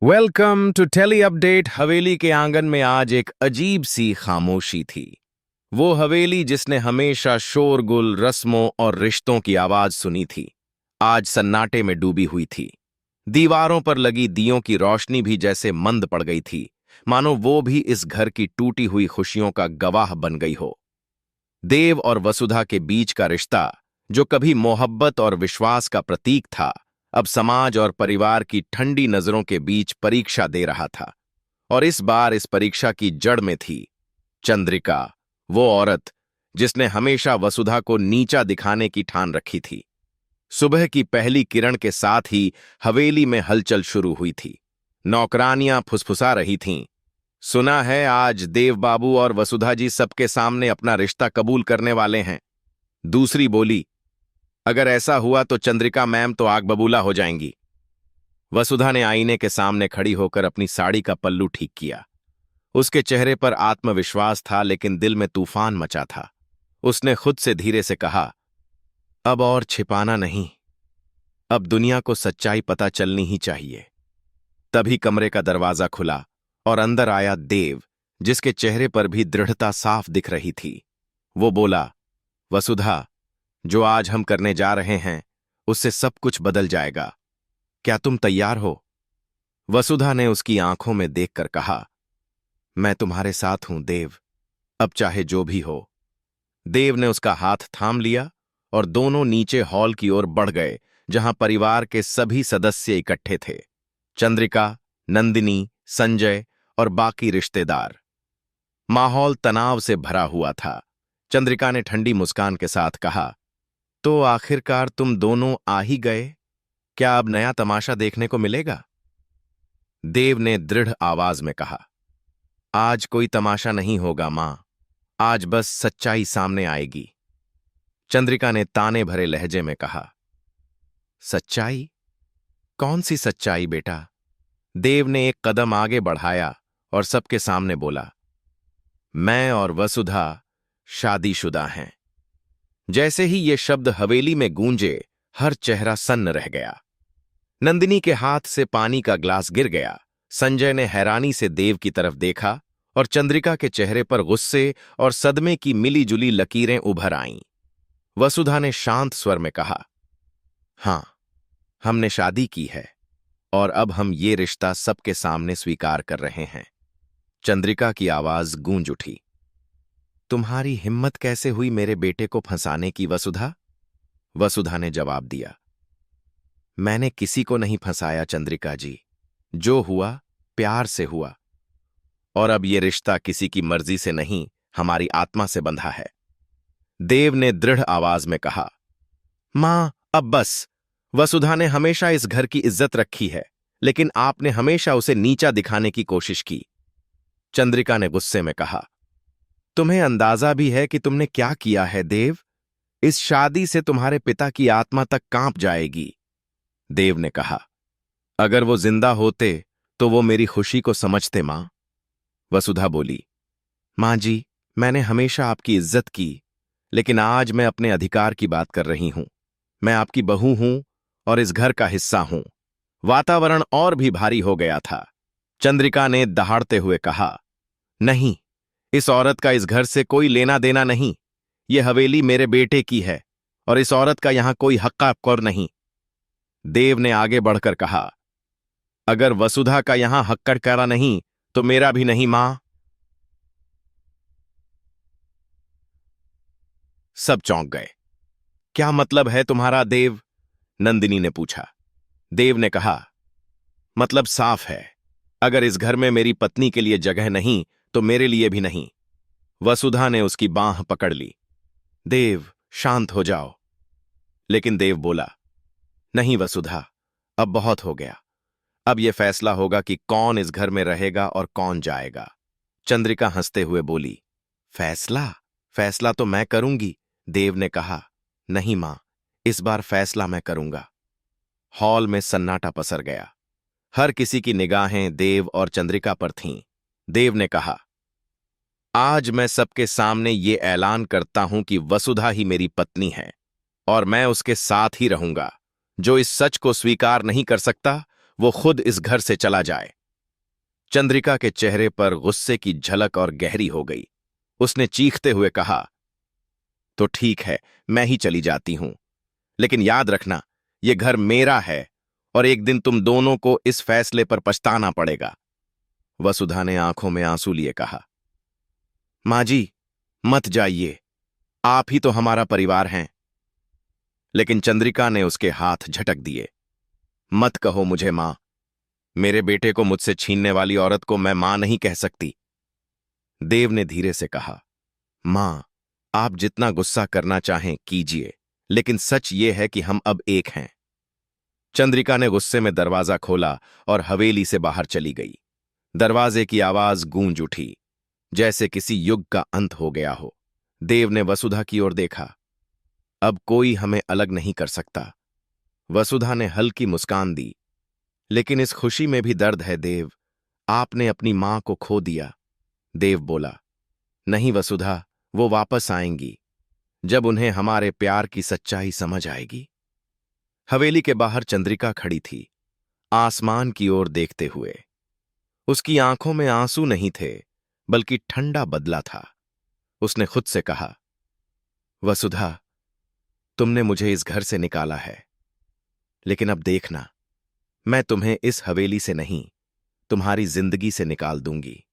Welcome to tele update. हवेली के आंगन में आज एक अजीब सी खामोशी थी। वो हवेली जिसने हमेशा शोरगुल, रस्मों और रिश्तों की आवाज सुनी थी, आज सन्नाटे में डूबी हुई थी। दीवारों पर लगी दियों की रोशनी भी जैसे मंद पड़ गई थी, मानो वो भी इस घर की टूटी हुई खुशियों का गवाह बन गई हो। देव और वसुधा के बीच का रिश्ता, जो कभी मोहब्बत और विश्वास का प्रतीक था, अब समाज और परिवार की ठंडी नजरों के बीच परीक्षा दे रहा था। और इस बार इस परीक्षा की जड़ में थी चंद्रिका, वो औरत जिसने हमेशा वसुधा को नीचा दिखाने की ठान रखी थी। सुबह की पहली किरण के साथ ही हवेली में हलचल शुरू हुई थी। नौकरानियां फुसफुसा रही थीं, सुना है आज देव बाबू और वसुधा जी सबके सामने अपना रिश्ता कबूल करने वाले हैं। दूसरी बोली, अगर ऐसा हुआ तो चंद्रिका मैम तो आग बबूला हो जाएंगी। वसुधा ने आईने के सामने खड़ी होकर अपनी साड़ी का पल्लू ठीक किया। उसके चेहरे पर आत्मविश्वास था, लेकिन दिल में तूफान मचा था। उसने खुद से धीरे से कहा, अब और छिपाना नहीं, अब दुनिया को सच्चाई पता चलनी ही चाहिए। तभी कमरे का दरवाजा खुला और अंदर आया देव, जिसके चेहरे पर भी दृढ़ता साफ दिख रही थी। वो बोला, वसुधा, जो आज हम करने जा रहे हैं उससे सब कुछ बदल जाएगा। क्या तुम तैयार हो? वसुधा ने उसकी आंखों में देखकर कहा, मैं तुम्हारे साथ हूं देव, अब चाहे जो भी हो। देव ने उसका हाथ थाम लिया और दोनों नीचे हॉल की ओर बढ़ गए, जहां परिवार के सभी सदस्य इकट्ठे थे। चंद्रिका, नंदिनी, संजय और बाकी रिश्तेदार। माहौल तनाव से भरा हुआ था। चंद्रिका ने ठंडी मुस्कान के साथ कहा, तो आखिरकार तुम दोनों आ ही गए। क्या अब नया तमाशा देखने को मिलेगा? देव ने दृढ़ आवाज में कहा, आज कोई तमाशा नहीं होगा मां, आज बस सच्चाई सामने आएगी। चंद्रिका ने ताने भरे लहजे में कहा, सच्चाई? कौन सी सच्चाई बेटा? देव ने एक कदम आगे बढ़ाया और सबके सामने बोला, मैं और वसुधा शादीशुदा हैं। जैसे ही ये शब्द हवेली में गूंजे, हर चेहरा सन्न रह गया। नंदिनी के हाथ से पानी का ग्लास गिर गया। संजय ने हैरानी से देव की तरफ देखा और चंद्रिका के चेहरे पर गुस्से और सदमे की मिली-जुली लकीरें उभर आईं। वसुधा ने शांत स्वर में कहा, हां, हमने शादी की है और अब हम ये रिश्ता सबके सामने स्वीकार कर रहे हैं। चंद्रिका की आवाज गूंज उठी, तुम्हारी हिम्मत कैसे हुई मेरे बेटे को फंसाने की वसुधा? वसुधा ने जवाब दिया, मैंने किसी को नहीं फंसाया चंद्रिका जी, जो हुआ प्यार से हुआ। और अब ये रिश्ता किसी की मर्जी से नहीं, हमारी आत्मा से बंधा है। देव ने दृढ़ आवाज में कहा, मां, अब बस। वसुधा ने हमेशा इस घर की इज्जत रखी है, लेकिन आपने हमेशा उसे नीचा दिखाने की कोशिश की। चंद्रिका ने गुस्से में कहा, तुम्हें अंदाजा भी है कि तुमने क्या किया है देव? इस शादी से तुम्हारे पिता की आत्मा तक कांप जाएगी। देव ने कहा, अगर वो जिंदा होते तो वो मेरी खुशी को समझते मां। वसुधा बोली, मां जी, मैंने हमेशा आपकी इज्जत की, लेकिन आज मैं अपने अधिकार की बात कर रही हूं। मैं आपकी बहू हूं और इस घर का हिस्सा हूं। वातावरण और भी भारी हो गया था। चंद्रिका ने दहाड़ते हुए कहा, नहीं, इस औरत का इस घर से कोई लेना देना नहीं। यह हवेली मेरे बेटे की है और इस औरत का यहां कोई हक्का-हक्कोर नहीं। देव ने आगे बढ़कर कहा, अगर वसुधा का यहां हक्का नहीं तो मेरा भी नहीं मां। सब चौंक गए। क्या मतलब है तुम्हारा देव? नंदिनी ने पूछा। देव ने कहा, मतलब साफ है, अगर इस घर में मेरी पत्नी के लिए जगह नहीं तो मेरे लिए भी नहीं। वसुधा ने उसकी बांह पकड़ ली। देव, शांत हो जाओ। लेकिन देव बोला, नहीं वसुधा, अब बहुत हो गया। अब यह फैसला होगा कि कौन इस घर में रहेगा और कौन जाएगा। चंद्रिका हंसते हुए बोली, फैसला? फैसला तो मैं करूंगी। देव ने कहा, नहीं मां, इस बार फैसला मैं करूंगा। हॉल में सन्नाटा पसर गया। हर किसी की निगाहें देव और चंद्रिका पर थीं। देव ने कहा, आज मैं सबके सामने ये ऐलान करता हूं कि वसुधा ही मेरी पत्नी है और मैं उसके साथ ही रहूंगा। जो इस सच को स्वीकार नहीं कर सकता वो खुद इस घर से चला जाए। चंद्रिका के चेहरे पर गुस्से की झलक और गहरी हो गई। उसने चीखते हुए कहा, तो ठीक है, मैं ही चली जाती हूं, लेकिन याद रखना, यह घर मेरा है और एक दिन तुम दोनों को इस फैसले पर पछताना पड़ेगा। वसुधा ने आंखों में आंसू लिए कहा, मां जी, मत जाइए, आप ही तो हमारा परिवार हैं। लेकिन चंद्रिका ने उसके हाथ झटक दिए। मत कहो मुझे मां, मेरे बेटे को मुझसे छीनने वाली औरत को मैं मां नहीं कह सकती। देव ने धीरे से कहा, मां, आप जितना गुस्सा करना चाहें कीजिए, लेकिन सच ये है कि हम अब एक हैं। चंद्रिका ने गुस्से में दरवाजा खोला और हवेली से बाहर चली गई। दरवाजे की आवाज गूंज उठी, जैसे किसी युग का अंत हो गया हो। देव ने वसुधा की ओर देखा। अब कोई हमें अलग नहीं कर सकता। वसुधा ने हल्की मुस्कान दी। लेकिन इस खुशी में भी दर्द है देव, आपने अपनी मां को खो दिया। देव बोला, नहीं वसुधा, वो वापस आएंगी जब उन्हें हमारे प्यार की सच्चाई समझ आएगी। हवेली के बाहर चंद्रिका खड़ी थी, आसमान की ओर देखते हुए। उसकी आंखों में आंसू नहीं थे, बल्कि ठंडा बदला था। उसने खुद से कहा, वसुधा, तुमने मुझे इस घर से निकाला है, लेकिन अब देखना, मैं तुम्हें इस हवेली से नहीं, तुम्हारी जिंदगी से निकाल दूंगी।